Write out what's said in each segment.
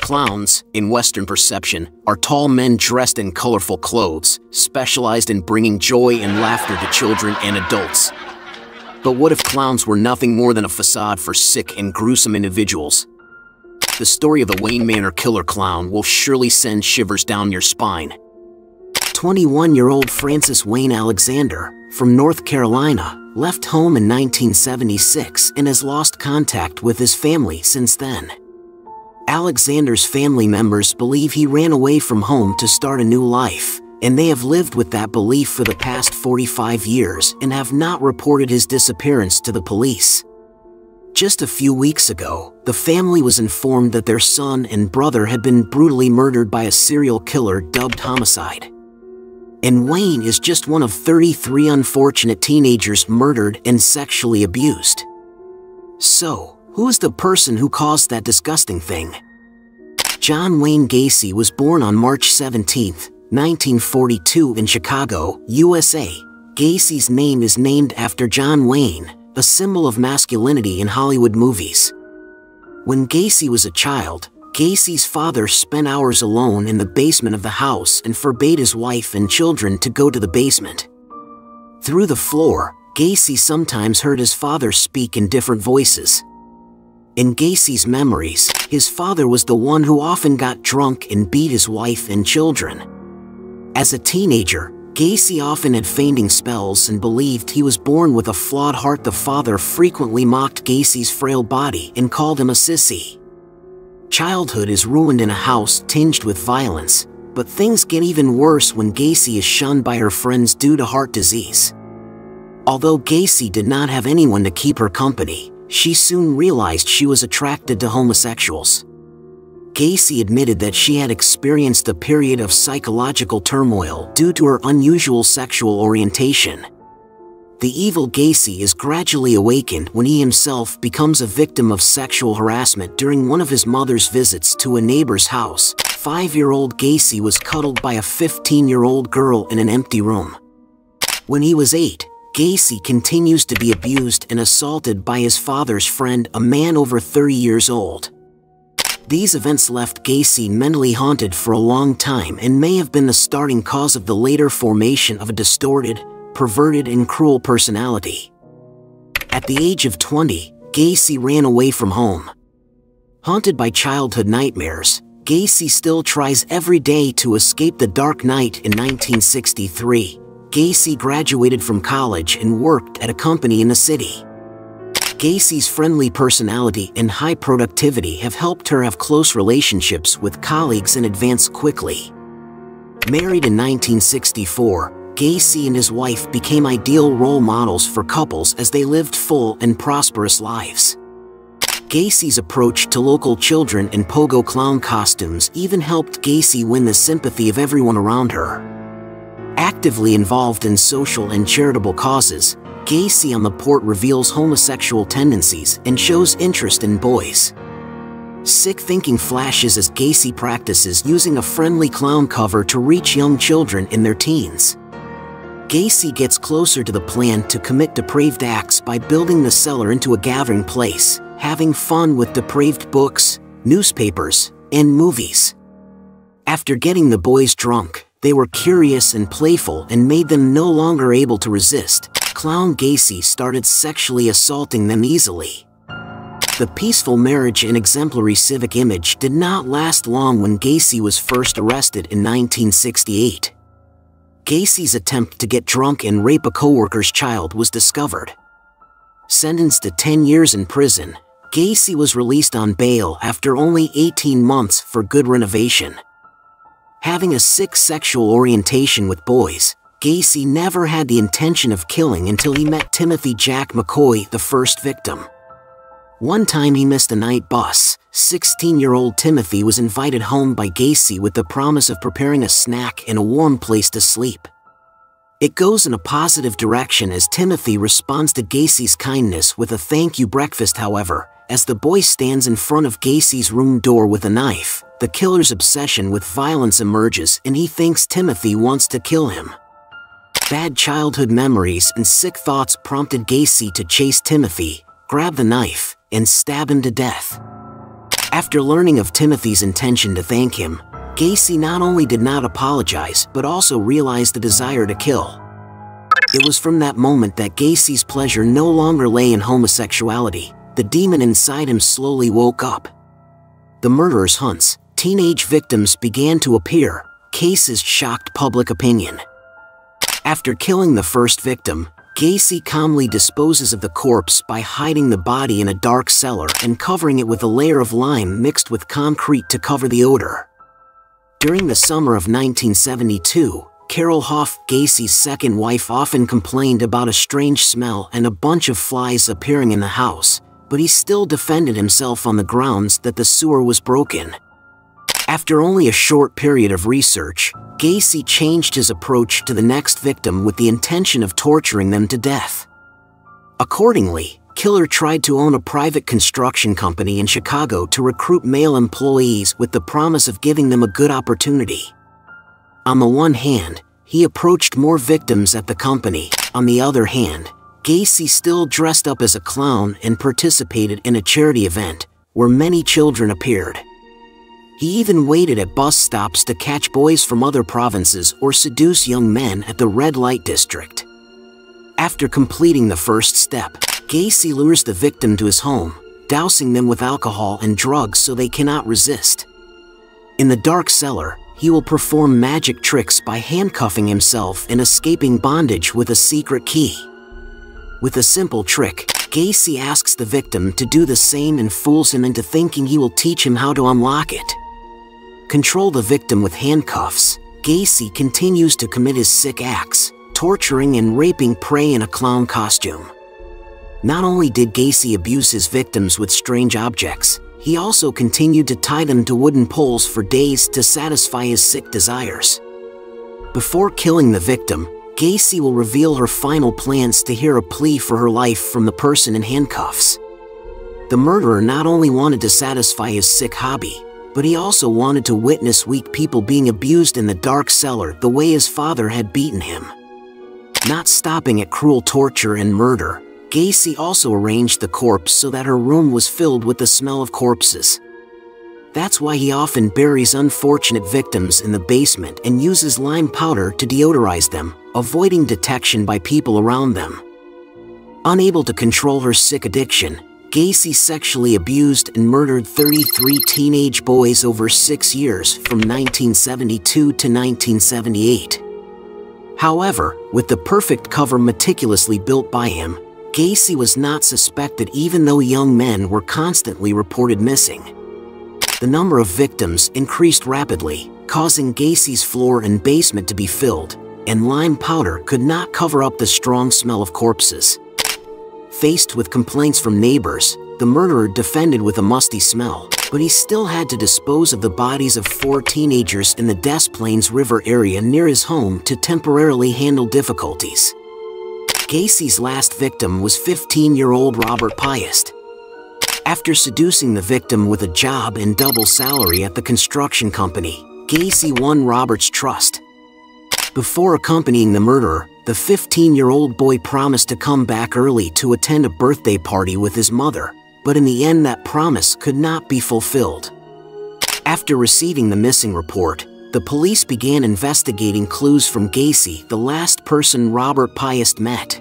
Clowns, in Western perception, are tall men dressed in colorful clothes, specialized in bringing joy and laughter to children and adults. But what if clowns were nothing more than a facade for sick and gruesome individuals? The story of the Wayne Manor killer clown will surely send shivers down your spine. 21-year-old Francis Wayne Alexander, from North Carolina, left home in 1976 and has lost contact with his family since then. Alexander's family members believe he ran away from home to start a new life, and they have lived with that belief for the past 45 years and have not reported his disappearance to the police. Just a few weeks ago, the family was informed that their son and brother had been brutally murdered by a serial killer dubbed Homicide. And Wayne is just one of 33 unfortunate teenagers murdered and sexually abused. So, who is the person who caused that disgusting thing? John Wayne Gacy was born on March 17, 1942 in Chicago, USA. Gacy's name is named after John Wayne, a symbol of masculinity in Hollywood movies. When Gacy was a child, Gacy's father spent hours alone in the basement of the house and forbade his wife and children to go to the basement. Through the floor, Gacy sometimes heard his father speak in different voices. In Gacy's memories, his father was the one who often got drunk and beat his wife and children. As a teenager, Gacy often had fainting spells and believed he was born with a flawed heart. The father frequently mocked Gacy's frail body and called him a sissy. Childhood is ruined in a house tinged with violence, but things get even worse when Gacy is shunned by her friends due to heart disease. Although Gacy did not have anyone to keep her company, she soon realized she was attracted to homosexuals. Gacy admitted that she had experienced a period of psychological turmoil due to her unusual sexual orientation. The evil Gacy is gradually awakened when he himself becomes a victim of sexual harassment during one of his mother's visits to a neighbor's house. 5-year-old Gacy was cuddled by a 15-year-old girl in an empty room. When he was 8, Gacy continues to be abused and assaulted by his father's friend, a man over 30 years old. These events left Gacy mentally haunted for a long time and may have been the starting cause of the later formation of a distorted, perverted, and cruel personality. At the age of 20, Gacy ran away from home. Haunted by childhood nightmares, Gacy still tries every day to escape the dark night. In 1963, Gacy graduated from college and worked at a company in the city. Gacy's friendly personality and high productivity have helped her have close relationships with colleagues and advance quickly. Married in 1964, Gacy and his wife became ideal role models for couples as they lived full and prosperous lives. Gacy's approach to local children and pogo clown costumes even helped Gacy win the sympathy of everyone around her. Actively involved in social and charitable causes, Gacy on the Port reveals homosexual tendencies and shows interest in boys. Sick thinking flashes as Gacy practices using a friendly clown cover to reach young children in their teens. Gacy gets closer to the plan to commit depraved acts by building the cellar into a gathering place, having fun with depraved books, newspapers, and movies. After getting the boys drunk, they were curious and playful and made them no longer able to resist. Clown Gacy started sexually assaulting them easily. The peaceful marriage and exemplary civic image did not last long when Gacy was first arrested in 1968. Gacy's attempt to get drunk and rape a coworker's child was discovered. Sentenced to 10 years in prison, Gacy was released on bail after only 18 months for good renovation. Having a sick sexual orientation with boys, Gacy never had the intention of killing until he met Timothy Jack McCoy, the first victim. One time he missed a night bus. 16-year-old Timothy was invited home by Gacy with the promise of preparing a snack and a warm place to sleep. It goes in a positive direction as Timothy responds to Gacy's kindness with a thank you breakfast. However, as the boy stands in front of Gacy's room door with a knife, the killer's obsession with violence emerges and he thinks Timothy wants to kill him. Bad childhood memories and sick thoughts prompted Gacy to chase Timothy, grab the knife, and stab him to death. After learning of Timothy's intention to thank him, Gacy not only did not apologize but also realized the desire to kill. It was from that moment that Gacy's pleasure no longer lay in homosexuality. The demon inside him slowly woke up. The murderer's hunts, teenage victims began to appear. Cases shocked public opinion. After killing the first victim, Gacy calmly disposes of the corpse by hiding the body in a dark cellar and covering it with a layer of lime mixed with concrete to cover the odor. During the summer of 1972, Carol Hoff, Gacy's second wife, often complained about a strange smell and a bunch of flies appearing in the house, but he still defended himself on the grounds that the sewer was broken. After only a short period of research, Gacy changed his approach to the next victim with the intention of torturing them to death. Accordingly, Killer tried to own a private construction company in Chicago to recruit male employees with the promise of giving them a good opportunity. On the one hand, he approached more victims at the company. On the other hand, Gacy still dressed up as a clown and participated in a charity event, where many children appeared. He even waited at bus stops to catch boys from other provinces or seduce young men at the red light district. After completing the first step, Gacy lures the victim to his home, dousing them with alcohol and drugs so they cannot resist. In the dark cellar, he will perform magic tricks by handcuffing himself and escaping bondage with a secret key. With a simple trick, Gacy asks the victim to do the same and fools him into thinking he will teach him how to unlock it. Control the victim with handcuffs, Gacy continues to commit his sick acts, torturing and raping prey in a clown costume. Not only did Gacy abuse his victims with strange objects, he also continued to tie them to wooden poles for days to satisfy his sick desires. Before killing the victim, Gacy will reveal her final plans to hear a plea for her life from the person in handcuffs. The murderer not only wanted to satisfy his sick hobby, but he also wanted to witness weak people being abused in the dark cellar the way his father had beaten him. Not stopping at cruel torture and murder, Gacy also arranged the corpse so that her room was filled with the smell of corpses. That's why he often buries unfortunate victims in the basement and uses lime powder to deodorize them, avoiding detection by people around them. Unable to control her sick addiction, Gacy sexually abused and murdered 33 teenage boys over 6 years from 1972 to 1978. However, with the perfect cover meticulously built by him, Gacy was not suspected even though young men were constantly reported missing. The number of victims increased rapidly, causing Gacy's floor and basement to be filled, and lime powder could not cover up the strong smell of corpses. Faced with complaints from neighbors, the murderer defended with a musty smell, but he still had to dispose of the bodies of 4 teenagers in the Des Plaines River area near his home to temporarily handle difficulties. Gacy's last victim was 15-year-old Robert Piest. After seducing the victim with a job and double salary at the construction company, Gacy won Robert's trust. Before accompanying the murderer, the 15-year-old boy promised to come back early to attend a birthday party with his mother, but in the end that promise could not be fulfilled. After receiving the missing report, the police began investigating clues from Gacy, the last person Robert Piest met.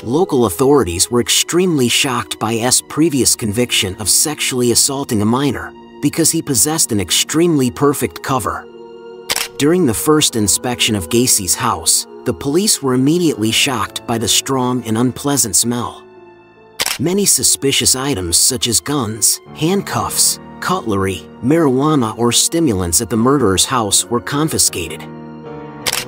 Local authorities were extremely shocked by S.'s previous conviction of sexually assaulting a minor, because he possessed an extremely perfect cover. During the first inspection of Gacy's house, the police were immediately shocked by the strong and unpleasant smell. Many suspicious items such as guns, handcuffs, cutlery, marijuana, or stimulants at the murderer's house were confiscated.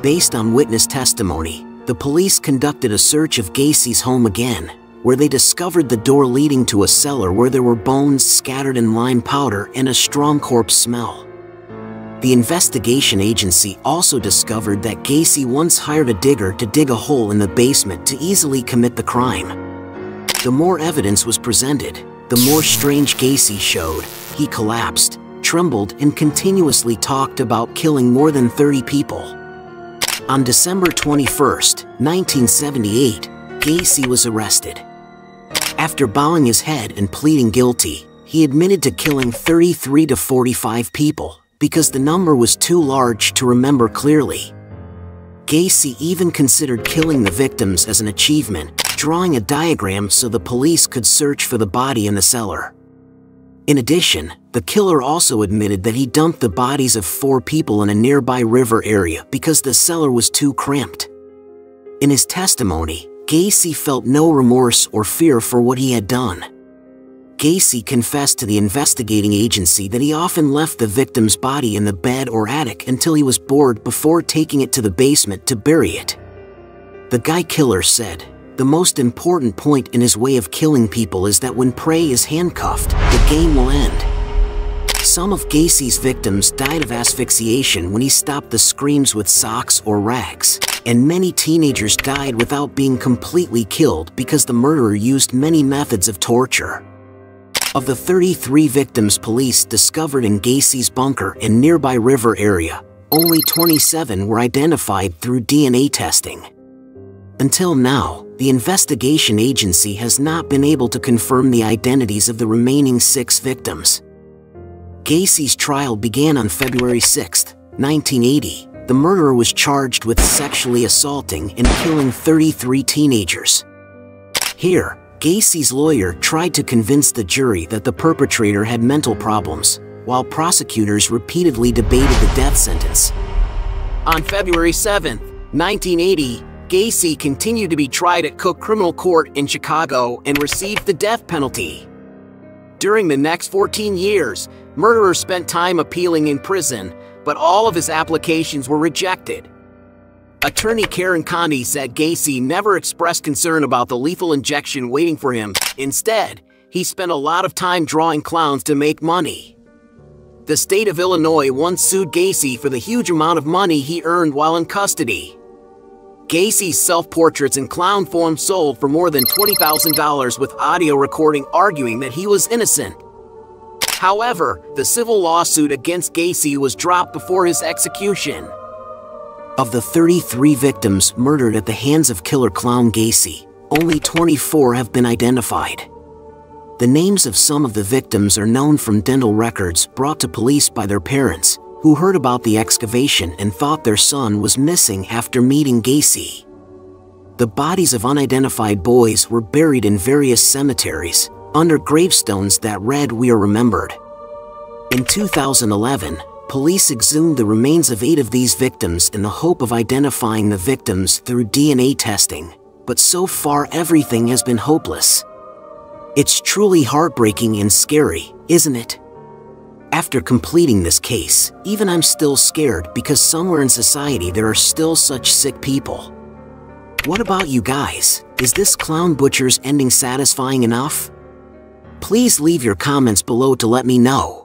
Based on witness testimony, the police conducted a search of Gacy's home again, where they discovered the door leading to a cellar where there were bones scattered in lime powder and a strong corpse smell. The investigation agency also discovered that Gacy once hired a digger to dig a hole in the basement to easily commit the crime. The more evidence was presented, the more strange Gacy showed. He collapsed, trembled, and continuously talked about killing more than 30 people. On December 21, 1978, Gacy was arrested. After bowing his head and pleading guilty, he admitted to killing 33 to 45 people, because the number was too large to remember clearly. Gacy even considered killing the victims as an achievement, drawing a diagram so the police could search for the body in the cellar. In addition, the killer also admitted that he dumped the bodies of 4 people in a nearby river area because the cellar was too cramped. In his testimony, Gacy felt no remorse or fear for what he had done. Gacy confessed to the investigating agency that he often left the victim's body in the bed or attic until he was bored before taking it to the basement to bury it. The guy killer said, "The most important point in his way of killing people is that when prey is handcuffed, the game will end." Some of Gacy's victims died of asphyxiation when he stopped the screams with socks or rags, and many teenagers died without being completely killed because the murderer used many methods of torture. Of the 33 victims police discovered in Gacy's bunker and nearby river area, only 27 were identified through DNA testing. Until now, the investigation agency has not been able to confirm the identities of the remaining 6 victims. Gacy's trial began on February 6, 1980. The murderer was charged with sexually assaulting and killing 33 teenagers. Here, Gacy's lawyer tried to convince the jury that the perpetrator had mental problems, while prosecutors repeatedly debated the death sentence. On February 7, 1980, Gacy continued to be tried at Cook Criminal Court in Chicago and received the death penalty. During the next 14 years, murderer spent time appealing in prison, but all of his applications were rejected. Attorney Karen Conde said Gacy never expressed concern about the lethal injection waiting for him. Instead, he spent a lot of time drawing clowns to make money. The state of Illinois once sued Gacy for the huge amount of money he earned while in custody. Gacy's self-portraits in clown form sold for more than $20,000 with audio recording arguing that he was innocent. However, the civil lawsuit against Gacy was dropped before his execution. Of the 33 victims murdered at the hands of killer clown Gacy, only 24 have been identified. The names of some of the victims are known from dental records brought to police by their parents, who heard about the excavation and thought their son was missing after meeting Gacy. The bodies of unidentified boys were buried in various cemeteries, under gravestones that read "We are remembered." In 2011, police exhumed the remains of 8 of these victims in the hope of identifying the victims through DNA testing, but so far everything has been hopeless. It's truly heartbreaking and scary, isn't it? After completing this case, even I'm still scared because somewhere in society there are still such sick people. What about you guys? Is this clown butcher's ending satisfying enough? Please leave your comments below to let me know.